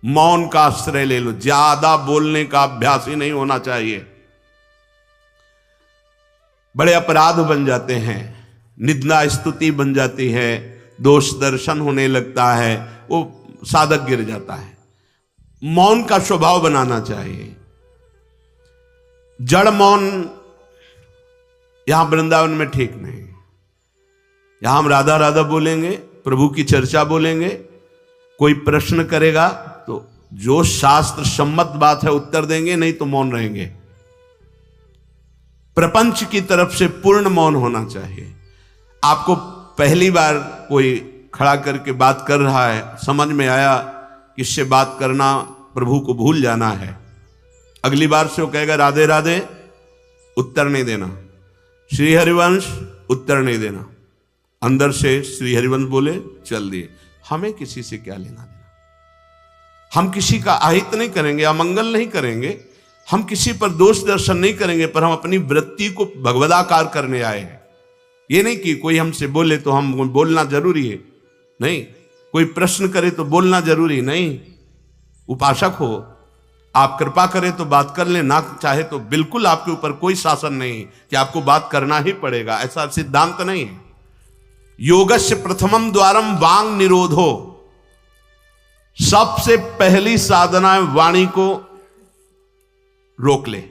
मौन का आश्रय ले लो। ज्यादा बोलने का अभ्यास ही नहीं होना चाहिए, बड़े अपराध बन जाते हैं, निंदा स्तुति बन जाती है, दोष दर्शन होने लगता है, वो साधक गिर जाता है। मौन का स्वभाव बनाना चाहिए। जड़ मौन यहां वृंदावन में ठीक नहीं। यहां हम राधा राधा बोलेंगे, प्रभु की चर्चा बोलेंगे, कोई प्रश्न करेगा तो जो शास्त्र सम्मत बात है उत्तर देंगे, नहीं तो मौन रहेंगे। प्रपंच की तरफ से पूर्ण मौन होना चाहिए। आपको पहली बार कोई खड़ा करके बात कर रहा है, समझ में आया कि इससे बात करना प्रभु को भूल जाना है, अगली बार से वो कहेगा राधे राधे, उत्तर नहीं देना, श्री हरिवंश उत्तर नहीं देना, अंदर से श्री हरिवंश बोले चल दिए। हमें किसी से क्या लेना देना, हम किसी का अहित नहीं करेंगे, अमंगल नहीं करेंगे, हम किसी पर दोष दर्शन नहीं करेंगे, पर हम अपनी वृत्ति को भगवदाकार करने आए हैं। ये नहीं कि कोई हमसे बोले तो हम बोलना जरूरी है, नहीं, कोई प्रश्न करे तो बोलना जरूरी नहीं। उपासक हो, आप कृपा करें तो बात कर ले, ना चाहे तो बिल्कुल आपके ऊपर कोई शासन नहीं कि आपको बात करना ही पड़ेगा, ऐसा सिद्धांत नहीं है। योगस्य प्रथमम द्वारम वांग निरोधो, सबसे पहली साधना है वाणी को रोक ले।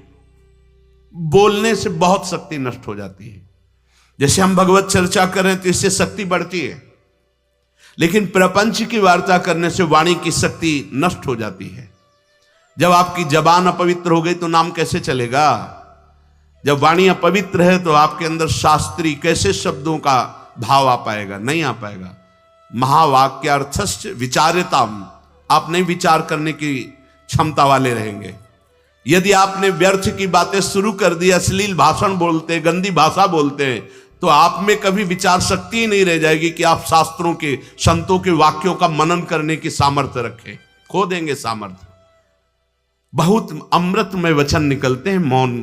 बोलने से बहुत शक्ति नष्ट हो जाती है। जैसे हम भगवत चर्चा करें तो इससे शक्ति बढ़ती है, लेकिन प्रपंच की वार्ता करने से वाणी की शक्ति नष्ट हो जाती है। जब आपकी जबान अपवित्र हो गई तो नाम कैसे चलेगा? जब वाणी अपवित्र है तो आपके अंदर शास्त्री कैसे शब्दों का भाव आ पाएगा? नहीं आ पाएगा। महावाक्यार्थस्य विचार्यताम, आप नहीं विचार करने की क्षमता वाले रहेंगे। यदि आपने व्यर्थ की बातें शुरू कर दी, अश्लील भाषण बोलते, गंदी भाषा बोलते हैं, तो आप में कभी विचार शक्ति ही नहीं रह जाएगी कि आप शास्त्रों के, संतों के वाक्यों का मनन करने की सामर्थ्य रखें। खो देंगे सामर्थ्य। बहुत अमृतमय वचन निकलते हैं मौन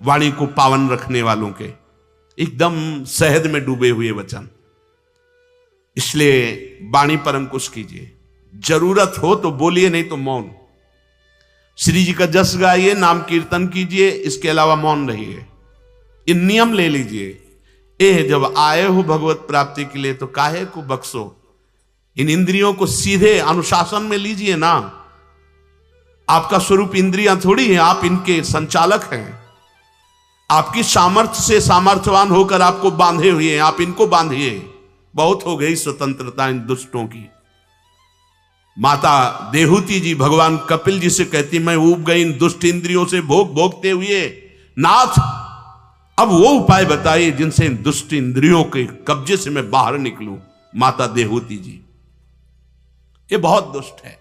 वाणी को पावन रखने वालों के, एकदम शहद में डूबे हुए वचन। इसलिए वाणी पर अंकुश कीजिए। जरूरत हो तो बोलिए, नहीं तो मौन। श्री जी का जस गाइए, नाम कीर्तन कीजिए, इसके अलावा मौन रहिए। इन नियम ले लीजिए। जब आए हो भगवत प्राप्ति के लिए तो काहे को बख्शो। इन इंद्रियों को सीधे अनुशासन में लीजिए ना। आपका स्वरूप इंद्रियां थोड़ी है, आप इनके संचालक हैं। आपकी सामर्थ्य से सामर्थ्यवान होकर आपको बांधे हुए हैं, आप इनको बांधिए। बहुत हो गई स्वतंत्रता इन दुष्टों की। माता देहूती जी भगवान कपिल जी से कहती, मैं ऊब गई इन दुष्ट इंद्रियों से भोग भोगते हुए, नाथ अब वो उपाय बताइए जिनसे इन दुष्ट इंद्रियों के कब्जे से मैं बाहर निकलूं। माता देहूती जी, ये बहुत दुष्ट है।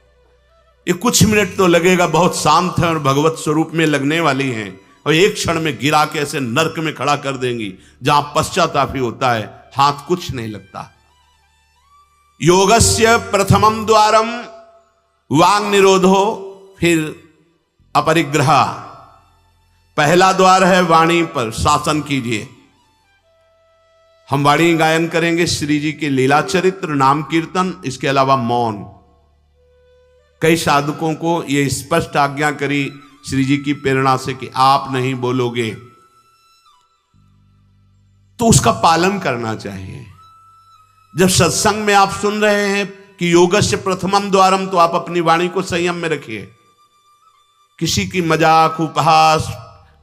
ये कुछ मिनट तो लगेगा, बहुत शांत है और भगवत स्वरूप में लगने वाली हैं, और एक क्षण में गिरा के ऐसे नरक में खड़ा कर देंगी जहां पश्चाताप ही होता है, हाथ कुछ नहीं लगता। योगस्य प्रथमम द्वारम वांग निरोधो, फिर अपरिग्रह। पहला द्वार है वाणी पर शासन कीजिए। हम वाणी गायन करेंगे, श्री जी के लीला चरित्र, नाम कीर्तन, इसके अलावा मौन। कई साधकों को यह स्पष्ट आज्ञा करी श्री जी की प्रेरणा से कि आप नहीं बोलोगे, तो उसका पालन करना चाहिए। जब सत्संग में आप सुन रहे हैं कि योगस्य प्रथमम द्वारम, तो आप अपनी वाणी को संयम में रखिए। किसी की मजाक, उपहास,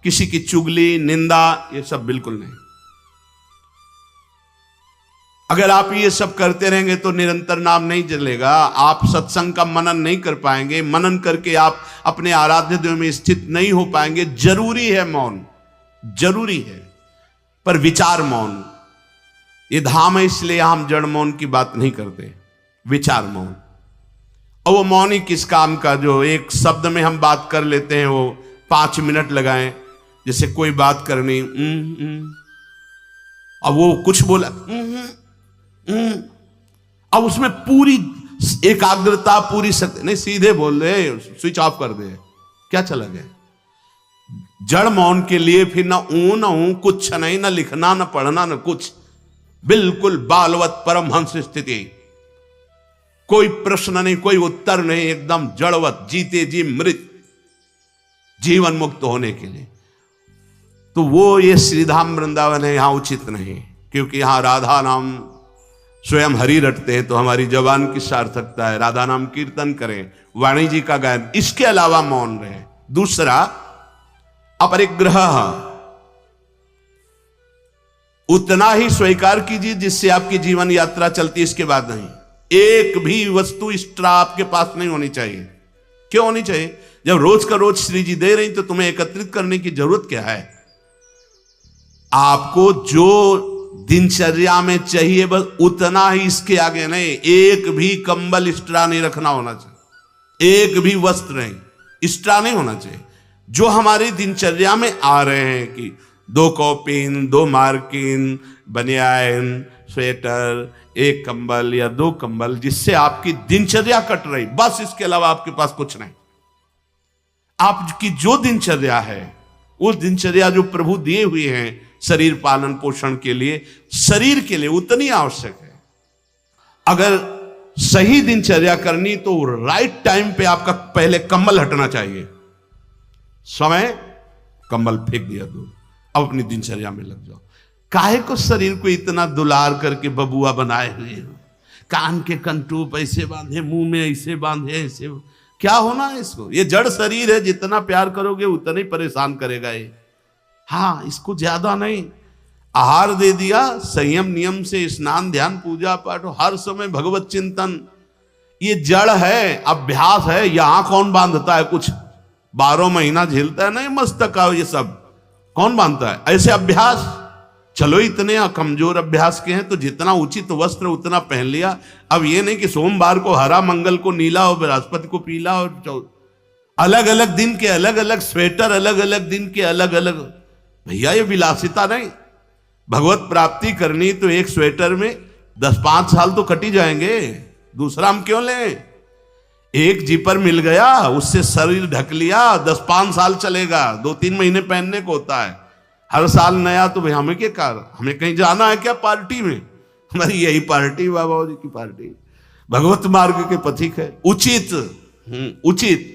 किसी की चुगली, निंदा, ये सब बिल्कुल नहीं। अगर आप ये सब करते रहेंगे तो निरंतर नाम नहीं चलेगा। आप सत्संग का मनन नहीं कर पाएंगे। मनन करके आप अपने आराध्य देव में स्थित नहीं हो पाएंगे। जरूरी है मौन, जरूरी है, पर विचार मौन। ये धाम है, इसलिए हम जड़ मौन की बात नहीं करते, विचार मौन। और वो मौन ही किस काम का जो एक शब्द में हम बात कर लेते हैं, वो 5 मिनट लगाएं। जैसे कोई बात करनी, अब वो कुछ बोला, अब उसमें पूरी एकाग्रता, पूरी शक्ति नहीं, सीधे बोल दे, स्विच ऑफ कर दे, क्या चला गया। जड़ मौन के लिए फिर ना ऊ ना ऊ, कुछ नहीं, ना लिखना, ना पढ़ना, ना कुछ, बिल्कुल बालवत परमहंस स्थिति। कोई प्रश्न नहीं, कोई उत्तर नहीं, एकदम जड़वत, जीते जी मृत, जीवन मुक्त होने के लिए। तो वो ये श्रीधाम वृंदावन है, यहां उचित नहीं, क्योंकि यहां राधा नाम स्वयं हरि रटते हैं, तो हमारी जबान की सार्थकता है, राधा नाम कीर्तन करें, वाणी जी का गायन, इसके अलावा मौन रहे। दूसरा, अपरिग्रह, उतना ही स्वीकार कीजिए जिससे आपकी जीवन यात्रा चलती, इसके बाद नहीं। एक भी वस्तु एक्स्ट्रा आपके पास नहीं होनी चाहिए। क्यों होनी चाहिए? जब रोज का रोज श्री जी दे रही तो तुम्हें एकत्रित करने की जरूरत क्या है? आपको जो दिनचर्या में चाहिए बस उतना ही, इसके आगे नहीं। एक भी कंबल एक्स्ट्रा नहीं रखना होना चाहिए, एक भी वस्त्र नहीं एक्स्ट्रा नहीं होना चाहिए। जो हमारी दिनचर्या में आ रहे हैं कि 2 कॉपिन, 2 मार्किन, बनियान, स्वेटर, 1 कंबल या 2 कंबल, जिससे आपकी दिनचर्या कट रही, बस इसके अलावा आपके पास कुछ नहीं। आपकी जो दिनचर्या है, वो दिनचर्या जो प्रभु दिए हुए हैं शरीर पालन पोषण के लिए, शरीर के लिए उतनी आवश्यक है। अगर सही दिनचर्या करनी तो राइट टाइम पे आपका पहले कंबल हटना चाहिए। समय कंबल फेंक दिया दूर, अब अपनी दिनचर्या में लग जाओ। काहे को शरीर को इतना दुलार करके बबुआ बनाए हुए हो, कान के कंटूप ऐसे बांधे, मुंह में ऐसे बांधे, ऐसे क्या होना है इसको? ये जड़ शरीर है, जितना प्यार करोगे उतना ही परेशान करेगा ये। हाँ, इसको ज्यादा नहीं, आहार दे दिया, संयम नियम से स्नान ध्यान पूजा पाठ, हर समय भगवत चिंतन, ये जड़ है, अभ्यास है। यहां कौन बांधता है कुछ? 12 महीना झेलता है नहीं मस्तक का, ये सब कौन बांधता है? ऐसे अभ्यास, चलो इतने कमजोर अभ्यास के हैं तो जितना उचित वस्त्र उतना पहन लिया। अब ये नहीं कि सोमवार को हरा, मंगल को नीला और बृहस्पति को पीला, और अलग अलग दिन के अलग अलग स्वेटर, अलग अलग दिन के अलग अलग। भैया ये विलासिता नहीं। भगवत प्राप्ति करनी तो एक स्वेटर में 10-5 साल तो कट ही जाएंगे, दूसरा हम क्यों लें? एक जीपर मिल गया, उससे शरीर ढक लिया, 10-5 साल चलेगा, 2-3 महीने पहनने को होता है। हर साल नया तो भाई हमें क्या कार, हमें कहीं जाना है क्या पार्टी में? हमारी यही पार्टी, बाबा जी की पार्टी, भगवत मार्ग के पथिक है। उचित, उचित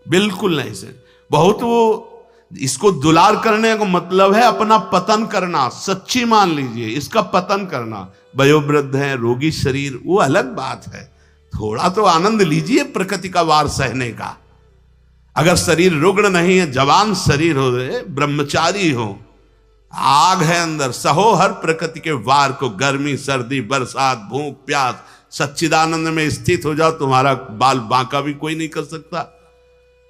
बिल्कुल नहीं से बहुत, वो इसको दुलार करने का मतलब है अपना पतन करना। सच्ची मान लीजिए, इसका पतन करना। वयोवृद्ध है, रोगी शरीर, वो अलग बात है। थोड़ा तो आनंद लीजिए प्रकृति का वार सहने का। अगर शरीर रुग्ण नहीं है, जवान शरीर हो, ब्रह्मचारी हो, आग है अंदर, सहो हर प्रकृति के वार को, गर्मी सर्दी बरसात भूख प्यास, सच्चिदानंद में स्थित हो जाओ, तुम्हारा बाल बांका भी कोई नहीं कर सकता।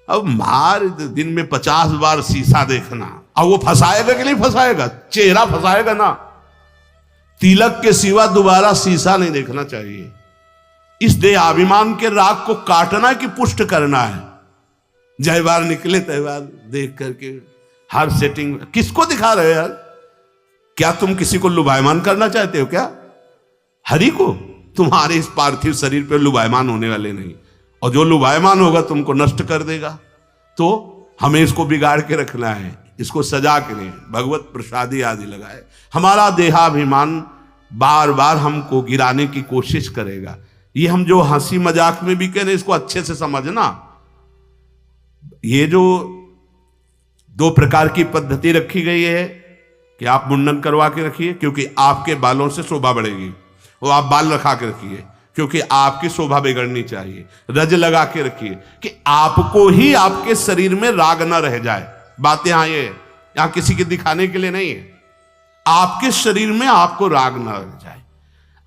अब मार दिन में 50 बार शीशा देखना, अब वो फंसाएगा कि नहीं फंसाएगा? चेहरा फंसाएगा ना। तिलक के सिवा दोबारा शीशा नहीं देखना चाहिए। इस देहाभिमान के राग को काटना कि पुष्ट करना है? जय बार निकले तय बार देख करके हर सेटिंग किसको दिखा रहे हो यार? क्या तुम किसी को लुभायमान करना चाहते हो क्या? हरि को? तुम्हारे इस पार्थिव शरीर पर लुभायमान होने वाले नहीं, और जो लुभायमान होगा तुमको नष्ट कर देगा। तो हमें इसको बिगाड़ के रखना है, इसको सजा के नहीं, भगवत प्रसादी आदि लगाए। हमारा देहाभिमान बार बार हमको गिराने की कोशिश करेगा। ये हम जो हंसी मजाक में भी कह रहे हैं, इसको अच्छे से समझना। ये जो 2 प्रकार की पद्धति रखी गई है कि आप मुंडन करवा के रखिए क्योंकि आपके बालों से शोभा बढ़ेगी, और आप बाल रखा के रखिए क्योंकि आपकी शोभा बिगड़नी चाहिए। रज लगा के रखिए कि आपको ही आपके शरीर में राग न रह जाए। बात यहां ये, यहां किसी के दिखाने के लिए नहीं है, आपके शरीर में आपको राग न रह जाए।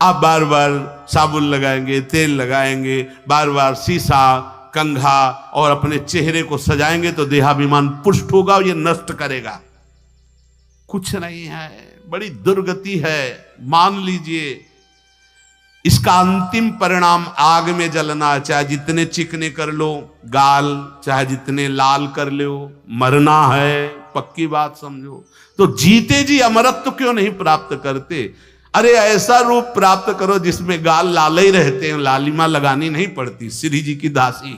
आप बार बार साबुन लगाएंगे, तेल लगाएंगे, बार बार शीशा कंघा और अपने चेहरे को सजाएंगे तो देहाभिमान पुष्ट होगा, ये नष्ट करेगा। कुछ नहीं है, बड़ी दुर्गति है, मान लीजिए। इसका अंतिम परिणाम आग में जलना, चाहे जितने चिकने कर लो गाल, चाहे जितने लाल कर लो, मरना है, पक्की बात समझो। तो जीते जी अमरत्व क्यों नहीं प्राप्त करते? अरे ऐसा रूप प्राप्त करो जिसमें गाल लाल ही रहते हैं, लालिमा लगानी नहीं पड़ती। श्री जी की दासी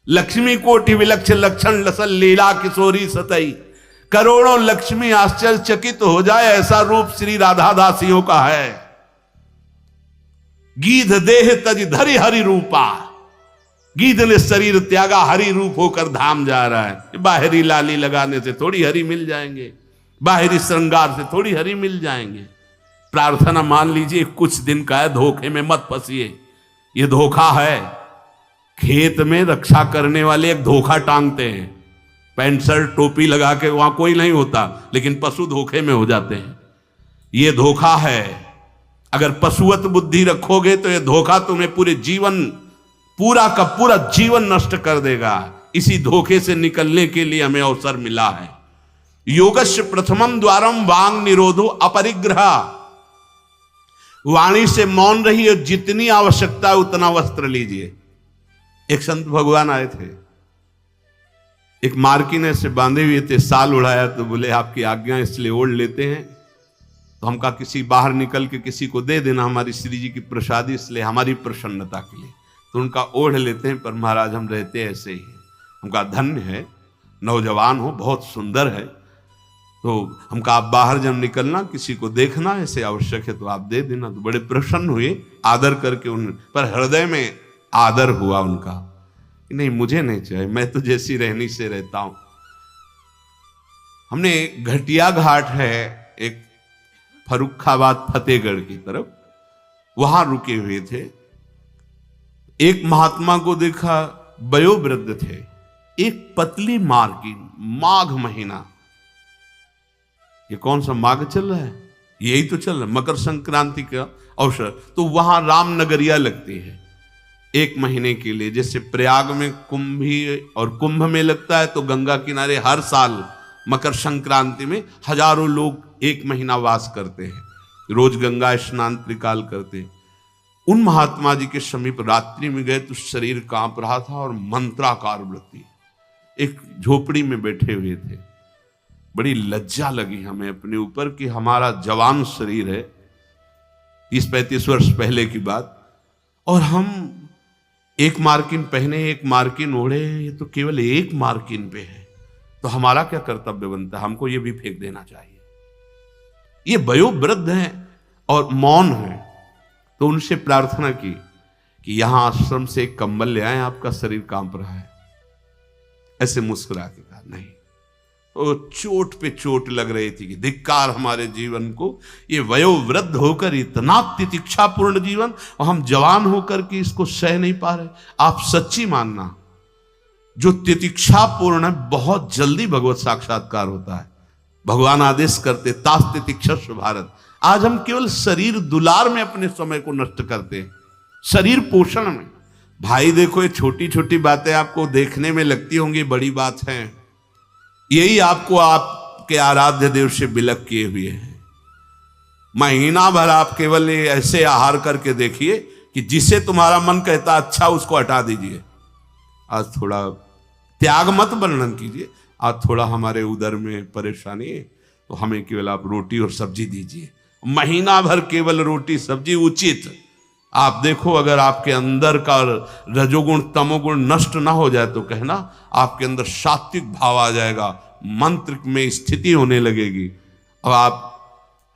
लक्ष्मी कोटि विलक्षण लक्षण लसल लीला किशोरी सतई, करोड़ों लक्ष्मी आश्चर्यचकित हो जाए, ऐसा रूप श्री राधा दासियों का है। गीध देह तज धरि हरि रूपा, गीध ने शरीर त्यागा, हरि रूप होकर धाम जा रहा है। बाहरी लाली लगाने से थोड़ी हरि मिल जाएंगे, बाहरी श्रृंगार से थोड़ी हरि मिल जाएंगे। प्रार्थना मान लीजिए कुछ दिन का है, धोखे में मत फंसिए। ये धोखा है। खेत में रक्षा करने वाले एक धोखा टांगते हैं, पैंट शर्ट टोपी लगा के, वहां कोई नहीं होता, लेकिन पशु धोखे में हो जाते हैं। ये धोखा है। अगर पशुवत बुद्धि रखोगे तो ये धोखा तुम्हें पूरे जीवन, पूरा का पूरा जीवन नष्ट कर देगा। इसी धोखे से निकलने के लिए हमें अवसर मिला है। योगस्य प्रथमम द्वारम वांग निरोधो अपरिग्रह। वाणी से मौन रहिए, जितनी आवश्यकता है उतना वस्त्र लीजिए। एक संत भगवान आए थे, एक मार्किन ऐसे बांधे हुए थे, साल उड़ाया, तो बोले आपकी आज्ञा इसलिए ओढ़ लेते हैं। तो हम कहा किसी बाहर निकल के किसी को दे देना, हमारी श्री जी की प्रसादी, इसलिए हमारी प्रसन्नता के लिए। तो उनका ओढ़ लेते हैं, पर महाराज हम रहते ऐसे ही हैं। हम कहा धन्य है, नौजवान हो, बहुत सुंदर है। तो हम कहा आप बाहर जब निकलना किसी को देखना ऐसे आवश्यक है तो आप दे देना। तो बड़े प्रसन्न हुए, आदर करके उन पर हृदय में आदर हुआ उनका, नहीं मुझे नहीं चाहिए, मैं तो जैसी रहनी से रहता हूं। हमने घटिया घाट है एक फर्रुखाबाद फतेहगढ़ की तरफ, वहां रुके हुए थे। एक महात्मा को देखा, वयोवृद्ध थे, एक पतली मार्किन, माघ महीना, ये कौन सा माघ चल रहा है, यही तो चल रहा है, मकर संक्रांति का अवसर। तो वहां रामनगरिया लगती है 1 महीने के लिए। जैसे प्रयाग में कुंभ में लगता है, तो गंगा किनारे हर साल मकर संक्रांति में हजारों लोग 1 महीना वास करते हैं, रोज गंगा स्नान त्रिकाल करते हैं। उन महात्मा जी के समीप रात्रि में गए तो शरीर कांप रहा था और मंत्राकार वृत्ति, एक झोपड़ी में बैठे हुए थे। बड़ी लज्जा लगी हमें अपने ऊपर कि हमारा जवान शरीर है, 30-35 वर्ष पहले की बात, और हम 1 मार्किन पहने, 1 मार्किन ओढ़े, ये तो केवल 1 मार्किन पे है, तो हमारा क्या कर्तव्य बनता है, हमको ये भी फेंक देना चाहिए। ये वयोवृद्ध हैं और मौन है। तो उनसे प्रार्थना की कि यहां आश्रम से एक कंबल ले आए, आपका शरीर कांप रहा है। ऐसे मुस्कुरा के कहा नहीं। तो चोट पे चोट लग रही थी कि धिक्कार हमारे जीवन को, ये वयोवृद्ध होकर इतना तितिक्षापूर्ण जीवन, और हम जवान होकर के इसको सह नहीं पा रहे। आप सच्ची मानना, जो तितिक्षापूर्ण है बहुत जल्दी भगवत साक्षात्कार होता है। भगवान आदेश करते तास तितिक्षस्व भारत। आज हम केवल शरीर दुलार में अपने समय को नष्ट करते हैं, शरीर पोषण में। भाई देखो, ये छोटी छोटी बातें आपको देखने में लगती होंगी बड़ी बात है, यही आपको आपके आराध्य देव से विलग किए हुए हैं। महीना भर आप केवल ऐसे आहार करके देखिए कि जिसे तुम्हारा मन कहता अच्छा उसको हटा दीजिए। आज थोड़ा त्याग मत वर्णन कीजिए, आज थोड़ा हमारे उदर में परेशानी है तो हमें केवल आप रोटी और सब्जी दीजिए। महीना भर केवल रोटी सब्जी उचित। आप देखो, अगर आपके अंदर का रजोगुण तमोगुण नष्ट ना हो जाए तो कहना आपके अंदर सात्विक भाव आ जाएगा, मंत्र में स्थिति होने लगेगी। अब आप,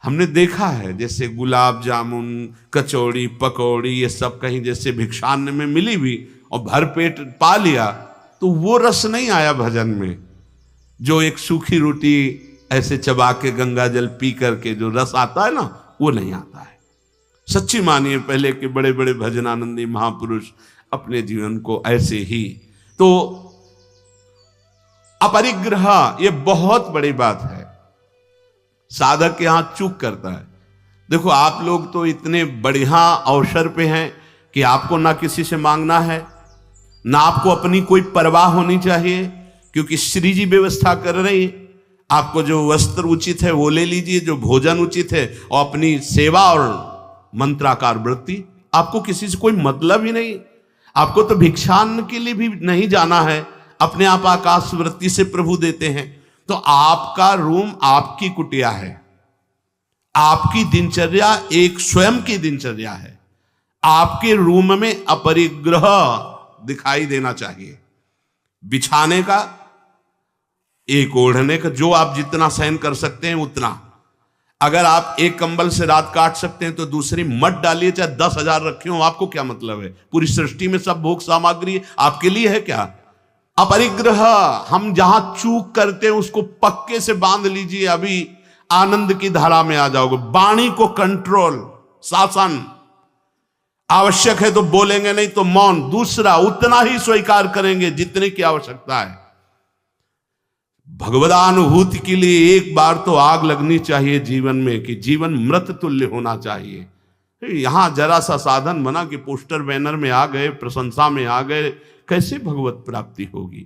हमने देखा है जैसे गुलाब जामुन, कचौड़ी, पकौड़ी, ये सब कहीं जैसे भिक्षान्न में मिली भी और भरपेट पा लिया, तो वो रस नहीं आया भजन में। जो एक सूखी रोटी ऐसे चबा के गंगा जल पी करके जो रस आता है ना, वो नहीं आता है। सच्ची मानिए, पहले के बड़े बड़े भजनानंदी महापुरुष अपने जीवन को ऐसे ही। तो अपरिग्रह ये बहुत बड़ी बात है, साधक यहां चूक करता है। देखो, आप लोग तो इतने बढ़िया अवसर पे हैं कि आपको ना किसी से मांगना है, ना आपको अपनी कोई परवाह होनी चाहिए, क्योंकि श्री जी व्यवस्था कर रही है। आपको जो वस्त्र उचित है वो ले लीजिए, जो भोजन उचित है, और अपनी सेवा और मंत्राकार वृत्ति। आपको किसी से कोई मतलब ही नहीं। आपको तो भिक्षान्न के लिए भी नहीं जाना है, अपने आप आकाश वृत्ति से प्रभु देते हैं। तो आपका रूम आपकी कुटिया है, आपकी दिनचर्या एक स्वयं की दिनचर्या है। आपके रूम में अपरिग्रह दिखाई देना चाहिए। बिछाने का, एक ओढ़ने का, जो आप जितना सहन कर सकते हैं उतना। अगर आप एक कंबल से रात काट सकते हैं तो दूसरी मत डालिए, चाहे 10,000 रखे हो, आपको क्या मतलब है? पूरी सृष्टि में सब भोग सामग्री आपके लिए है क्या? अपरिग्रह, हम जहां चूक करते हैं उसको पक्के से बांध लीजिए, अभी आनंद की धारा में आ जाओगे। वाणी को कंट्रोल, शासन, आवश्यक है तो बोलेंगे, नहीं तो मौन। दूसरा, उतना ही स्वीकार करेंगे जितने की आवश्यकता है। भगवदानुभूति के लिए एक बार तो आग लगनी चाहिए जीवन में, कि जीवन मृत तुल्य होना चाहिए। यहां जरा सा साधन बना कि पोस्टर बैनर में आ गए, प्रशंसा में आ गए, कैसे भगवत प्राप्ति होगी?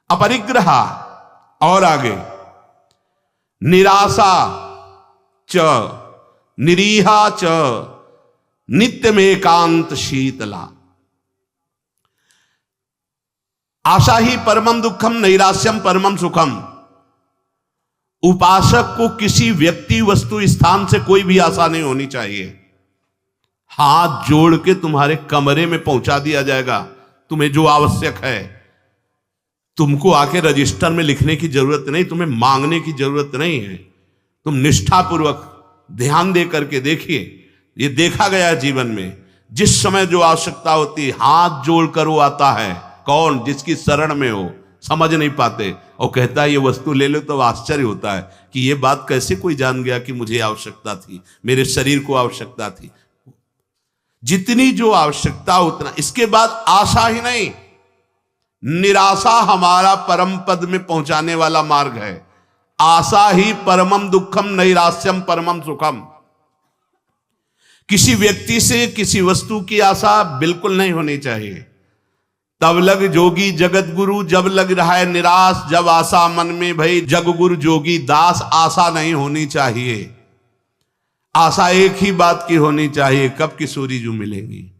अपरिग्रह। और आगे, निराशा च निरीहा च नित्य में एकांत शीतला। आशा ही परमम दुखम, नैराश्यम परमम सुखम। उपासक को किसी व्यक्ति, वस्तु, स्थान से कोई भी आशा नहीं होनी चाहिए। हाथ जोड़ के तुम्हारे कमरे में पहुंचा दिया जाएगा तुम्हें जो आवश्यक है। तुमको आके रजिस्टर में लिखने की जरूरत नहीं, तुम्हें मांगने की जरूरत नहीं है। तुम निष्ठापूर्वक ध्यान दे करके देखिए, ये देखा गया जीवन में, जिस समय जो आवश्यकता होती है हाथ जोड़कर वो आता है। कौन? जिसकी शरण में हो। समझ नहीं पाते और कहता है ये वस्तु ले लो, तो आश्चर्य होता है कि ये बात कैसे कोई जान गया कि मुझे आवश्यकता थी, मेरे शरीर को आवश्यकता थी। जितनी जो आवश्यकता उतना। इसके बाद आशा ही नहीं, निराशा हमारा परम पद में पहुंचाने वाला मार्ग है। आशा ही परमम दुखम, नैराश्यम परमम सुखम। किसी व्यक्ति से, किसी वस्तु की आशा बिल्कुल नहीं होनी चाहिए। तब लग जोगी जगत गुरु, जब लग रहा है निराश, जब आशा मन में भई जग गुरु जोगी दास। आशा नहीं होनी चाहिए। आशा एक ही बात की होनी चाहिए, कब किशोरी जो मिलेंगी।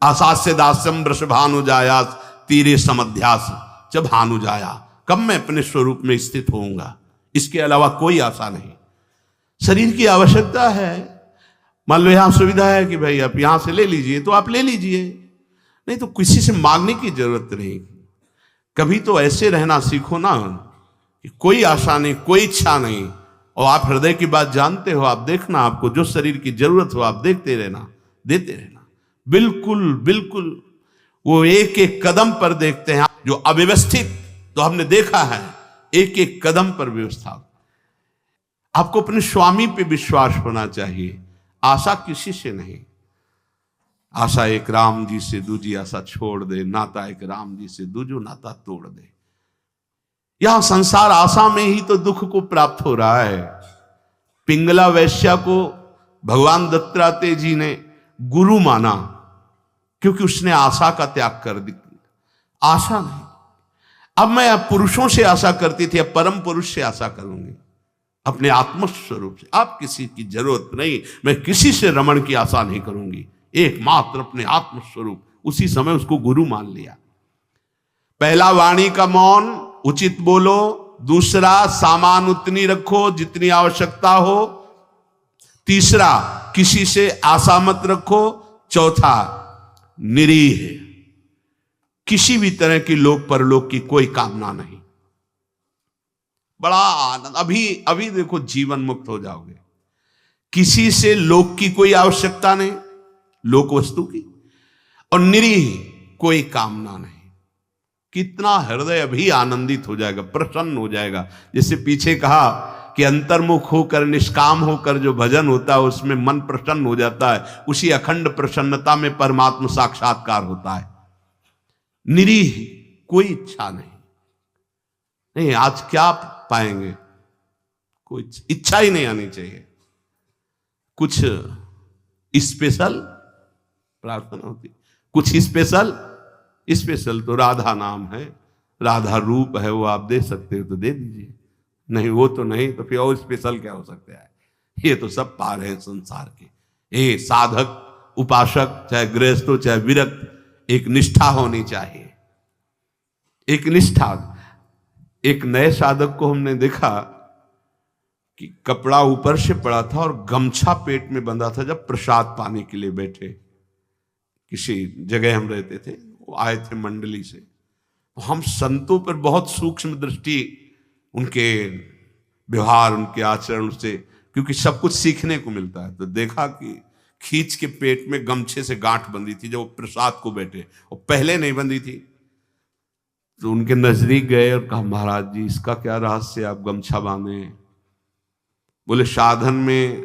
आशा से दास्यम वृषभानु जाया, तीरे समध्यास जब भानु जाया। कब मैं अपने स्वरूप में स्थित होऊंगा, इसके अलावा कोई आशा नहीं। शरीर की आवश्यकता है। मान लो यहां सुविधा है कि भाई आप यहां से ले लीजिए, तो आप ले लीजिए, नहीं तो किसी से मांगने की जरूरत नहीं। कभी तो ऐसे रहना सीखो ना कि कोई आशा नहीं, कोई इच्छा नहीं, और आप हृदय की बात जानते हो। आप देखना, आपको जो शरीर की जरूरत हो आप देखते रहना, देते रहना। बिल्कुल बिल्कुल वो एक एक कदम पर देखते हैं। जो अव्यवस्थित, तो हमने देखा है एक एक कदम पर व्यवस्था। आपको अपने स्वामी पे विश्वास होना चाहिए, आशा किसी से नहीं। आशा एक राम जी से दूजी आशा छोड़ दे, नाता एक राम जी से दूजो नाता तोड़ दे। यहां संसार आशा में ही तो दुख को प्राप्त हो रहा है। पिंगला वैश्या को भगवान दत्तात्रेय जी ने गुरु माना, क्योंकि उसने आशा का त्याग कर दी। आशा नहीं। अब मैं पुरुषों से आशा करती थी, अब परम पुरुष से आशा करूंगी, अपने आत्मस्वरूप से। आप किसी की जरूरत नहीं, मैं किसी से रमण की आशा नहीं करूंगी, एकमात्र अपने आत्मस्वरूप। उसी समय उसको गुरु मान लिया। पहला, वाणी का मौन, उचित बोलो। दूसरा, सामान उतनी रखो जितनी आवश्यकता हो। तीसरा, किसी से आशा मत रखो। चौथा, निरीह, किसी भी तरह की लोक परलोक की कोई कामना नहीं। बड़ा आनंद। अभी देखो, जीवन मुक्त हो जाओगे। किसी से लोक की कोई आवश्यकता नहीं, लोक वस्तु की, और निरीह, कोई कामना नहीं। कितना हृदय अभी आनंदित हो जाएगा, प्रसन्न हो जाएगा। जैसे पीछे कहा कि अंतर्मुख होकर, निष्काम होकर जो भजन होता है उसमें मन प्रसन्न हो जाता है। उसी अखंड प्रसन्नता में परमात्मा साक्षात्कार होता है। निरीह, कोई इच्छा नहीं। आज क्या पाएंगे, कोई इच्छा ही नहीं आनी चाहिए। कुछ स्पेशल प्रार्थना होती, कुछ स्पेशल तो राधा नाम है, राधा रूप है, वो आप दे सकते हो तो दे दीजिए, नहीं वो तो नहीं, तो फिर और स्पेशल क्या हो सकता है? ये तो सब पार है संसार के। ये साधक, उपासक, चाहे गृहस्थ हो चाहे विरक्त, एक निष्ठा होनी चाहिए, एक निष्ठा। एक नए साधक को हमने देखा कि कपड़ा ऊपर से पड़ा था और गमछा पेट में बंधा था। जब प्रसाद पाने के लिए बैठे, किसी जगह हम रहते थे, वो आए थे मंडली से, हम संतों पर बहुत सूक्ष्म दृष्टि, उनके व्यवहार, उनके आचरण से, क्योंकि सब कुछ सीखने को मिलता है। तो देखा कि खींच के पेट में गमछे से गांठ बंधी थी, जब वो प्रसाद को बैठे, वो पहले नहीं बंधी थी। तो उनके नजदीक गए और कहा, महाराज जी इसका क्या रहस्य, आप गमछा बांधे? बोले साधन में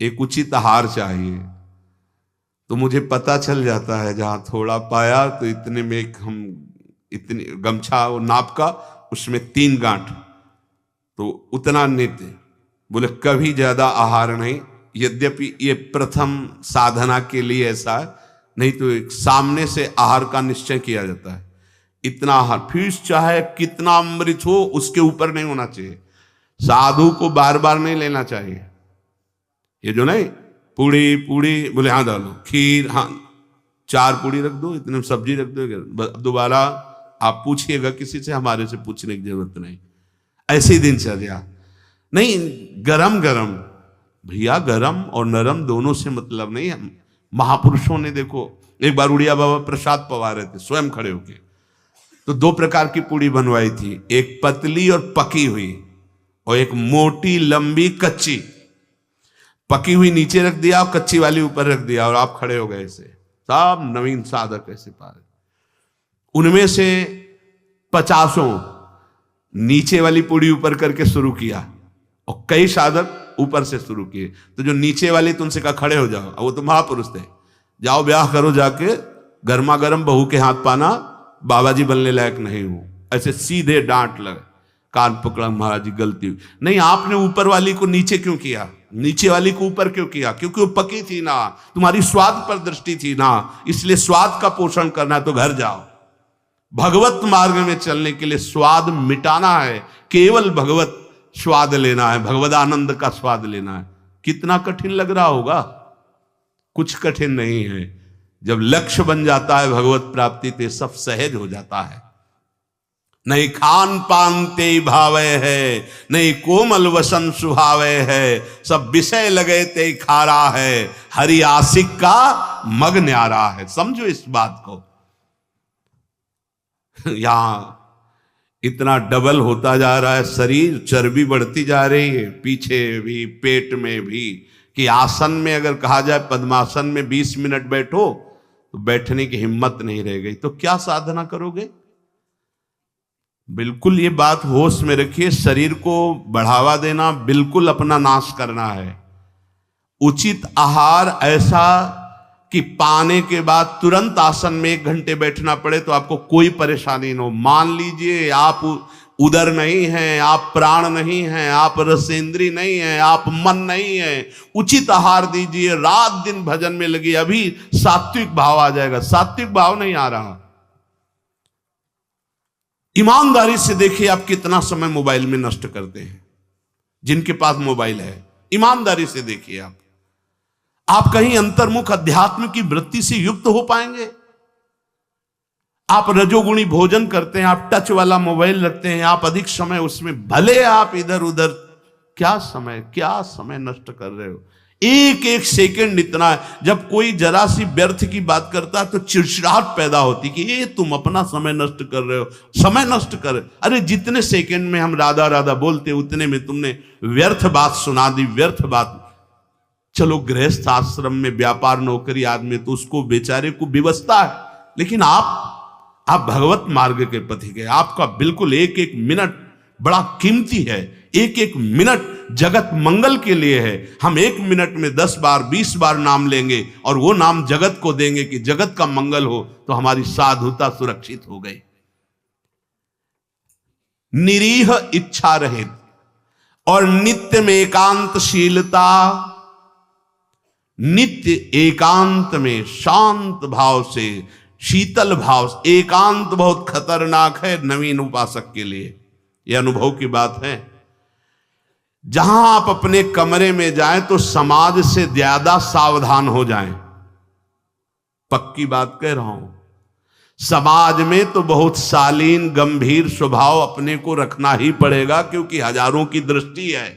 एक उचित आहार चाहिए। तो मुझे पता चल जाता है जहां थोड़ा पाया तो इतने में हम इतनी गमछा नाप का, उसमें 3 गांठ, तो उतना नित्य। बोले कभी ज्यादा आहार नहीं, यद्यपि ये प्रथम साधना के लिए ऐसा है, नहीं तो एक सामने से आहार का निश्चय किया जाता है। इतना आहार, फिर चाहे कितना अमृत हो उसके ऊपर नहीं होना चाहिए। साधु को बार बार नहीं लेना चाहिए। ये जो नहीं पूड़ी पूड़ी, बोले हाँ डालो, खीर हाँ 4 पूड़ी रख दो, इतने सब्जी रख दो, दोबारा आप पूछिएगा किसी से, हमारे से पूछने की जरूरत नहीं। ऐसी दिनचर्या नहीं। गरम गरम भैया, गरम और नरम दोनों से मतलब नहीं। महापुरुषों ने देखो, एक बार उड़िया बाबा प्रसाद पवा रहे थे स्वयं खड़े होके, तो 2 प्रकार की पूड़ी बनवाई थी, एक पतली और पकी हुई, और एक मोटी लंबी कच्ची। पकी हुई नीचे रख दिया और कच्ची वाली ऊपर रख दिया, और आप खड़े हो गए ऐसे। सब नवीन साधक ऐसे पारे, उनमें से 50 नीचे वाली पूड़ी ऊपर करके शुरू किया, और कई साधक ऊपर से शुरू किए। तो जो नीचे वाले तुमसे कहा खड़े हो जाओ, वो तो महापुरुष थे, जाओ ब्याह करो जाके, गर्मा गर्म बहू के हाथ पाना, बाबा जी बनने लायक नहीं हो। ऐसे सीधे डांट लगे, कान पकड़ा, महाराज जी गलती हुई। नहीं, आपने ऊपर वाली को नीचे क्यों किया, नीचे वाली को ऊपर क्यों किया? क्योंकि वो पकी थी ना, तुम्हारी स्वाद पर दृष्टि थी ना, इसलिए स्वाद का पोषण करना है तो घर जाओ। भगवत मार्ग में चलने के लिए स्वाद मिटाना है, केवल भगवत स्वाद लेना है, भगवत आनंद का स्वाद लेना है। कितना कठिन लग रहा होगा? कुछ कठिन नहीं है। जब लक्ष्य बन जाता है भगवत प्राप्ति, तो सब सहज हो जाता है। नहीं खान पान ते भावे है, नहीं कोमल वसन सुहावे है, सब विषय लगे ते खारा है, हरि आशिक का मग न्यारा है। समझो इस बात को। यहां इतना डबल होता जा रहा है शरीर, चर्बी बढ़ती जा रही है, पीछे भी पेट में भी, कि आसन में अगर कहा जाए पद्मासन में 20 मिनट बैठो तो बैठने की हिम्मत नहीं रह गई। तो क्या साधना करोगे? बिल्कुल ये बात होश में रखिए। शरीर को बढ़ावा देना, बिल्कुल अपना नाश करना है। उचित आहार ऐसा कि पाने के बाद तुरंत आसन में 1 घंटे बैठना पड़े तो आपको कोई परेशानी न हो। मान लीजिए आप उदर नहीं हैं, आप प्राण नहीं हैं, आप रसेंद्री नहीं हैं, आप मन नहीं है, उचित आहार दीजिए, रात दिन भजन में लगी, अभी सात्विक भाव आ जाएगा। सात्विक भाव नहीं आ रहा। ईमानदारी से देखिए आप कितना समय मोबाइल में नष्ट करते हैं। जिनके पास मोबाइल है, ईमानदारी से देखिए आप कहीं अंतर्मुख अध्यात्म की वृत्ति से युक्त हो पाएंगे? आप रजोगुणी भोजन करते हैं, आप टच वाला मोबाइल रखते हैं, आप अधिक समय उसमें, भले आप इधर उधर, क्या समय नष्ट कर रहे हो। एक एक सेकंड इतना है। जब कोई जरा सी व्यर्थ की बात करता है तो चिड़चिड़ाहट पैदा होती कि ये तुम अपना समय नष्ट कर रहे हो, समय नष्ट कर। अरे जितने सेकंड में हम राधा राधा बोलते उतने में तुमने व्यर्थ बात सुना दी, व्यर्थ बात। चलो गृहस्थ आश्रम में व्यापार नौकरी आदमी तो उसको बेचारे को व्यवस्था है, लेकिन आप भगवत मार्ग के पथी गए। आपका बिल्कुल एक एक मिनट बड़ा कीमती है। एक एक मिनट जगत मंगल के लिए है। हम 1 मिनट में 10 बार 20 बार नाम लेंगे और वो नाम जगत को देंगे कि जगत का मंगल हो, तो हमारी साधुता सुरक्षित हो गई। निरीह इच्छा रहित और नित्य में एकांतशीलता, नित्य एकांत में शांत भाव से, शीतल भाव से। एकांत बहुत खतरनाक है नवीन उपासक के लिए, यह अनुभव की बात है। जहां आप अपने कमरे में जाएं तो समाज से ज्यादा सावधान हो जाएं। पक्की बात कह रहा हूं। समाज में तो बहुत शालीन गंभीर स्वभाव अपने को रखना ही पड़ेगा, क्योंकि हजारों की दृष्टि है।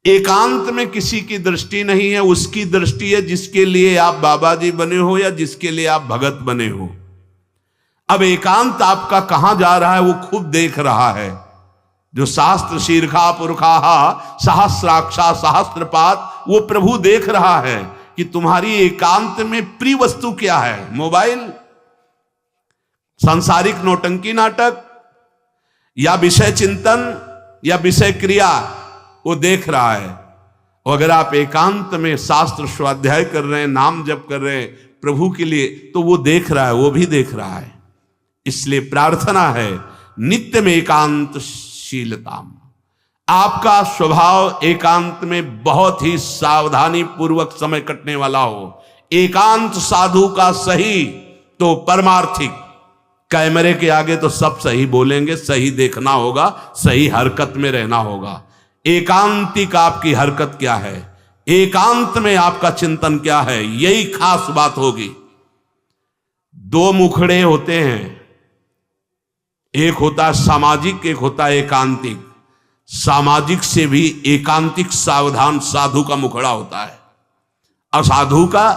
एकांत में किसी की दृष्टि नहीं है, उसकी दृष्टि है जिसके लिए आप बाबा जी बने हो या जिसके लिए आप भगत बने हो। अब एकांत आपका कहां जा रहा है वो खुद देख रहा है। जो शास्त्र शीर्षा पुरखा सहस्राक्षा सहस्त्रपात, वो प्रभु देख रहा है कि तुम्हारी एकांत में प्रिय वस्तु क्या है। मोबाइल, सांसारिक नौटंकी नाटक, या विषय चिंतन, या विषय क्रिया, वो देख रहा है। और अगर आप एकांत में शास्त्र स्वाध्याय कर रहे हैं, नाम जप कर रहे हैं प्रभु के लिए, तो वो देख रहा है, वो भी देख रहा है। इसलिए प्रार्थना है नित्य में एकांतशीलता। आपका स्वभाव एकांत में बहुत ही सावधानी पूर्वक समय कटने वाला हो। एकांत साधु का सही तो परमार्थिक। कैमरे के आगे तो सब सही बोलेंगे, सही देखना होगा, सही हरकत में रहना होगा। एकांतिक आपकी हरकत क्या है, एकांत में आपका चिंतन क्या है, यही खास बात होगी। दो मुखड़े होते हैं, एक होता है सामाजिक, एक होता है एकांतिक। सामाजिक से भी एकांतिक सावधान साधु का मुखड़ा होता है। असाधु का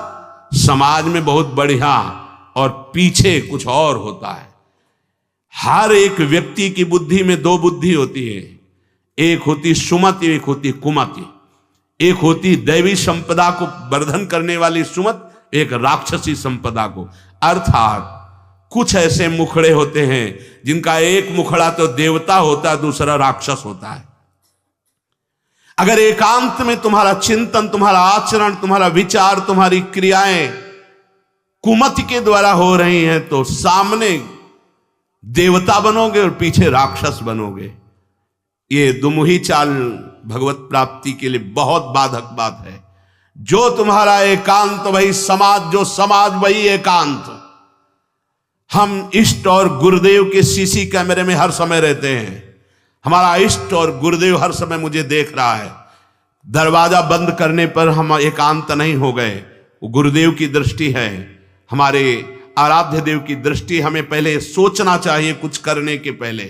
समाज में बहुत बढ़िया और पीछे कुछ और होता है। हर एक व्यक्ति की बुद्धि में दो बुद्धि होती है, एक होती सुमति, एक होती कुमति। एक होती दैवी संपदा को वर्धन करने वाली सुमत, एक राक्षसी संपदा को। अर्थात कुछ ऐसे मुखड़े होते हैं जिनका एक मुखड़ा तो देवता होता है, दूसरा राक्षस होता है। अगर एकांत में तुम्हारा चिंतन, तुम्हारा आचरण, तुम्हारा विचार, तुम्हारी क्रियाएं कुमति के द्वारा हो रही हैं, तो सामने देवता बनोगे और पीछे राक्षस बनोगे। ये दुमुही चाल भगवत प्राप्ति के लिए बहुत बाधक बात है। जो तुम्हारा एकांत वही समाज, जो समाज वही एकांत। हम इष्ट और गुरुदेव के सीसी कैमरे में हर समय रहते हैं। हमारा इष्ट और गुरुदेव हर समय मुझे देख रहा है। दरवाजा बंद करने पर हम एकांत नहीं हो गए, वो गुरुदेव की दृष्टि है, हमारे आराध्य देव की दृष्टि। हमें पहले सोचना चाहिए, कुछ करने के पहले,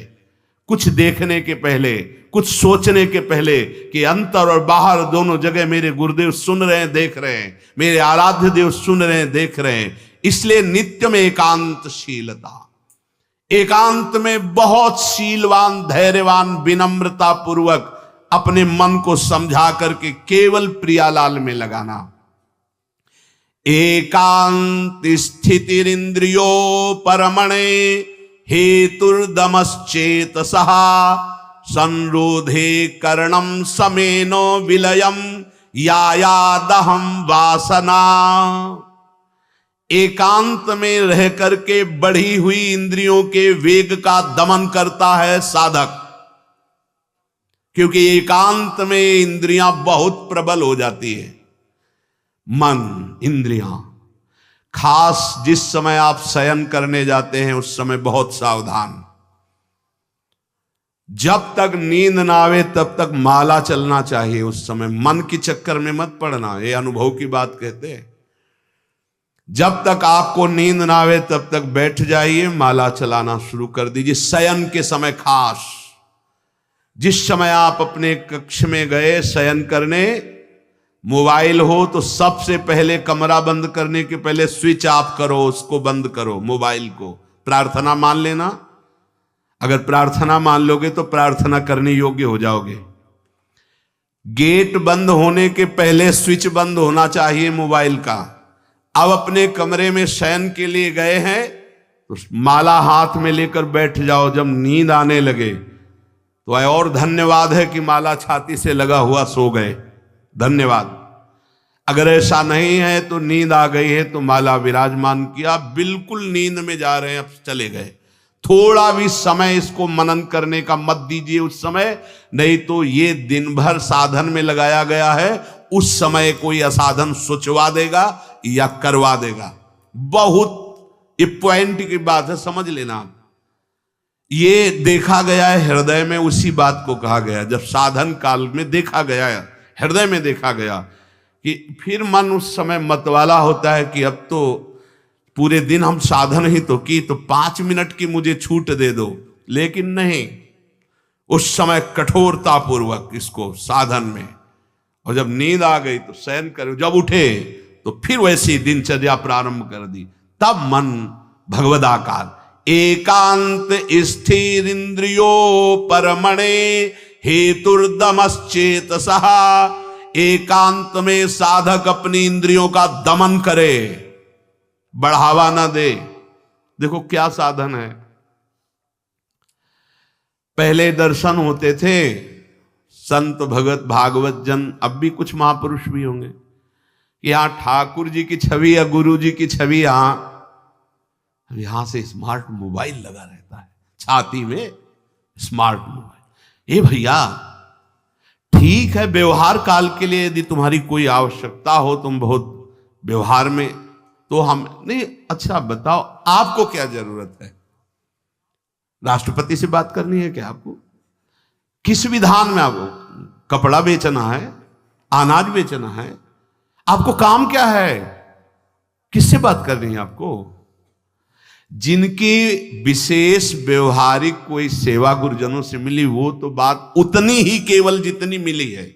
कुछ देखने के पहले, कुछ सोचने के पहले, कि अंतर और बाहर दोनों जगह मेरे गुरुदेव सुन रहे हैं, देख रहे हैं, मेरे आराध्य देव सुन रहे हैं, देख रहे हैं। इसलिए नित्य में एकांतशीलता। एकांत में बहुत शीलवान, धैर्यवान, विनम्रता पूर्वक अपने मन को समझा करके केवल प्रियालाल में लगाना। एकांत स्थितिरिंद्रियो परमणे हेतुर्दमश्चेतसः संरोधे करणम समेनो विलयम यायादहम वासना। एकांत में रह करके बढ़ी हुई इंद्रियों के वेग का दमन करता है साधक, क्योंकि एकांत में इंद्रियां बहुत प्रबल हो जाती है। मन, इंद्रियां, खास जिस समय आप शयन करने जाते हैं उस समय बहुत सावधान। जब तक नींद ना आवे तब तक माला चलना चाहिए। उस समय मन के चक्कर में मत पड़ना, ये अनुभव की बात कहते हैं। जब तक आपको नींद ना आवे तब तक बैठ जाइए, माला चलाना शुरू कर दीजिए। शयन के समय खास, जिस समय आप अपने कक्ष में गए शयन करने, मोबाइल हो तो सबसे पहले कमरा बंद करने के पहले स्विच ऑफ करो, उसको बंद करो मोबाइल को। प्रार्थना मान लेना। अगर प्रार्थना मान लोगे तो प्रार्थना करने योग्य हो जाओगे। गेट बंद होने के पहले स्विच बंद होना चाहिए मोबाइल का। अब अपने कमरे में शयन के लिए गए हैं तो माला हाथ में लेकर बैठ जाओ। जब नींद आने लगे तो और धन्यवाद है कि माला छाती से लगा हुआ सो गए, धन्यवाद। अगर ऐसा नहीं है तो नींद आ गई है तो माला विराजमान किया, बिल्कुल नींद में जा रहे हैं, अब चले गए। थोड़ा भी समय इसको मनन करने का मत दीजिए उस समय, नहीं तो ये दिन भर साधन में लगाया गया है, उस समय कोई असाधन सोचवा देगा या करवा देगा। बहुत ये पॉइंट की बात है, समझ लेना। ये देखा गया है हृदय में, उसी बात को कहा गया जब साधन काल में देखा गया है, हृदय में देखा गया कि फिर मन उस समय मतवाला होता है कि अब तो पूरे दिन हम साधन ही तो की, तो 5 मिनट की मुझे छूट दे दो। लेकिन नहीं, उस समय कठोरता पूर्वक इसको साधन में, और जब नींद आ गई तो शयन करो, जब उठे तो फिर वैसी दिनचर्या प्रारंभ कर दी। तब मन भगवदाकार एकांत स्थिर इंद्रियो परमणे हेतुर्दमश्चेतसः। एकांत में साधक अपनी इंद्रियों का दमन करे, बढ़ावा ना दे। देखो क्या साधन है। पहले दर्शन होते थे, संत भगत भागवत जन, अब भी कुछ महापुरुष भी होंगे, यहां ठाकुर जी की छवि या गुरु जी की छवि, यहां से स्मार्ट मोबाइल लगा रहता है छाती में, स्मार्ट मोबाइल। ये भैया ठीक है, व्यवहार काल के लिए यदि तुम्हारी कोई आवश्यकता हो, तुम बहुत व्यवहार में, तो हम नहीं। अच्छा बताओ आपको क्या जरूरत है? राष्ट्रपति से बात करनी है क्या आपको? किस विधान में आपको कपड़ा बेचना है, अनाज बेचना है? आपको काम क्या है? किससे बात करनी है आपको? जिनकी विशेष व्यवहारिक कोई सेवा गुरुजनों से मिली, वो तो बात उतनी ही केवल जितनी मिली है।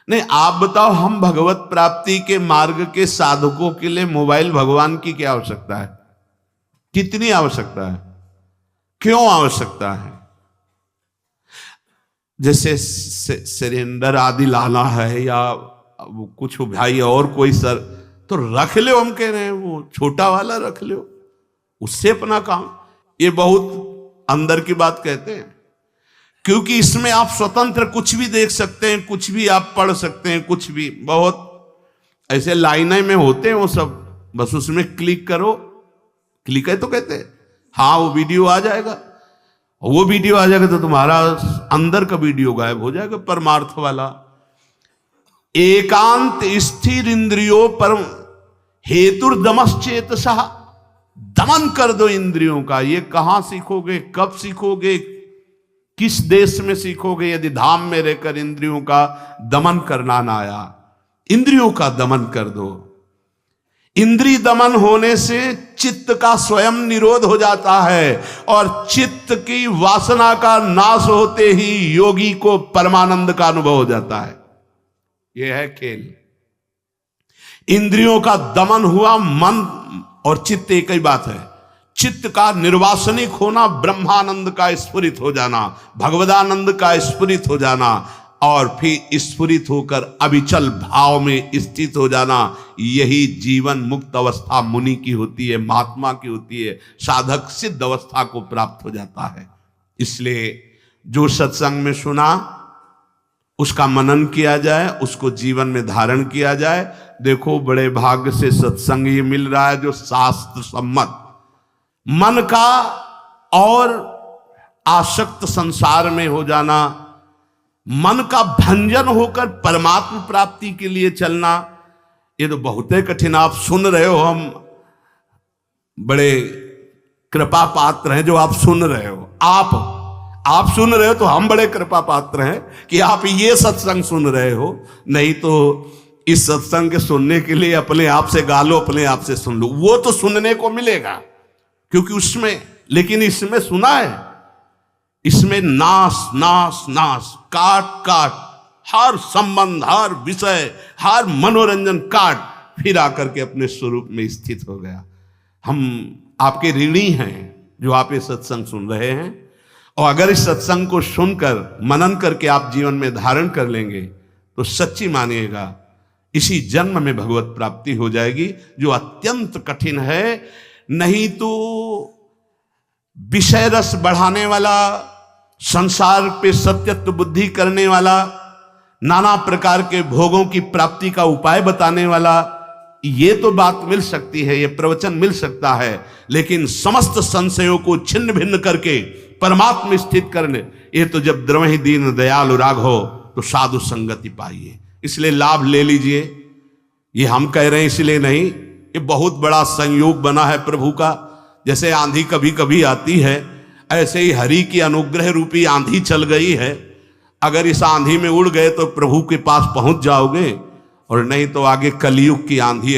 नहीं, आप बताओ, हम भगवत प्राप्ति के मार्ग के साधकों के लिए मोबाइल भगवान की क्या आवश्यकता है? कितनी आवश्यकता है? क्यों आवश्यकता है? जैसे सिलेंडर आदि लाना है या कुछ भाई और कोई सर, तो रख लो, हम कह रहे हैं वो छोटा वाला रख लो, उससे अपना काम। ये बहुत अंदर की बात कहते हैं, क्योंकि इसमें आप स्वतंत्र कुछ भी देख सकते हैं, कुछ भी आप पढ़ सकते हैं, कुछ भी। बहुत ऐसे लाइनें में होते हैं वो सब, बस उसमें क्लिक करो, क्लिक है तो कहते हैं हाँ वो वीडियो आ जाएगा। वो वीडियो आ जाएगा तो तुम्हारा अंदर का वीडियो गायब हो जाएगा, परमार्थ वाला। एकांत स्थिर इंद्रियों पर हेतुर्दमश्चेतसः, दमन कर दो इंद्रियों का। ये कहां सीखोगे, कब सीखोगे, किस देश में सीखोगे, यदि धाम में रहकर इंद्रियों का दमन करना ना आया? इंद्रियों का दमन कर दो। इंद्रिय दमन होने से चित्त का स्वयं निरोध हो जाता है, और चित्त की वासना का नाश होते ही योगी को परमानंद का अनुभव हो जाता है। यह है खेल। इंद्रियों का दमन हुआ, मन और चित्त एक ही बात है। चित्त का निर्वासनिक होना, ब्रह्मानंद का स्फुरित हो जाना, भगवदानंद का स्फुरित हो जाना, और फिर स्फुरित होकर अविचल भाव में स्थित हो जाना। यही जीवन मुक्त अवस्था मुनि की होती है, महात्मा की होती है। साधक सिद्ध अवस्था को प्राप्त हो जाता है। इसलिए जो सत्संग में सुना उसका मनन किया जाए, उसको जीवन में धारण किया जाए। देखो बड़े भाग्य से सत्संग ये मिल रहा है जो शास्त्र सम्मत, मन का और आसक्त संसार में हो जाना, मन का भंजन होकर परमात्मा प्राप्ति के लिए चलना, ये तो बहुत ही कठिन। आप सुन रहे हो, हम बड़े कृपा पात्र हैं जो आप सुन रहे हो। आप सुन रहे हो तो हम बड़े कृपा पात्र हैं कि आप ये सत्संग सुन रहे हो। नहीं तो इस सत्संग के सुनने के लिए अपने आप से गा लो, अपने आप से सुन लो, वो तो सुनने को मिलेगा क्योंकि उसमें, लेकिन इसमें सुना है, इसमें नाश नाश नाश, काट काट, हर संबंध, हर विषय, हर मनोरंजन काट, फिर आकर के अपने स्वरूप में स्थित हो गया। हम आपके ऋणी हैं जो आप ये सत्संग सुन रहे हैं, और अगर इस सत्संग को सुनकर मनन करके आप जीवन में धारण कर लेंगे तो सच्ची मानिएगा इसी जन्म में भगवत प्राप्ति हो जाएगी, जो अत्यंत कठिन है। नहीं तो विषय रस बढ़ाने वाला, संसार पे सत्यत्व बुद्धि करने वाला, नाना प्रकार के भोगों की प्राप्ति का उपाय बताने वाला, ये तो बात मिल सकती है, ये प्रवचन मिल सकता है, लेकिन समस्त संशयों को छिन्न भिन्न करके परमात्मा स्थित करने, ये तो जब द्रवहि दीन दयालु राघो तो साधु संगति पाइए। इसलिए लाभ ले लीजिए। ये हम कह रहे हैं इसलिए नहीं, ये बहुत बड़ा संयोग बना है प्रभु का। जैसे आंधी कभी कभी आती है, ऐसे ही हरि की अनुग्रह रूपी आंधी चल गई है। अगर इस आंधी में उड़ गए तो प्रभु के पास पहुंच जाओगे, और नहीं तो आगे कलयुग की आंधी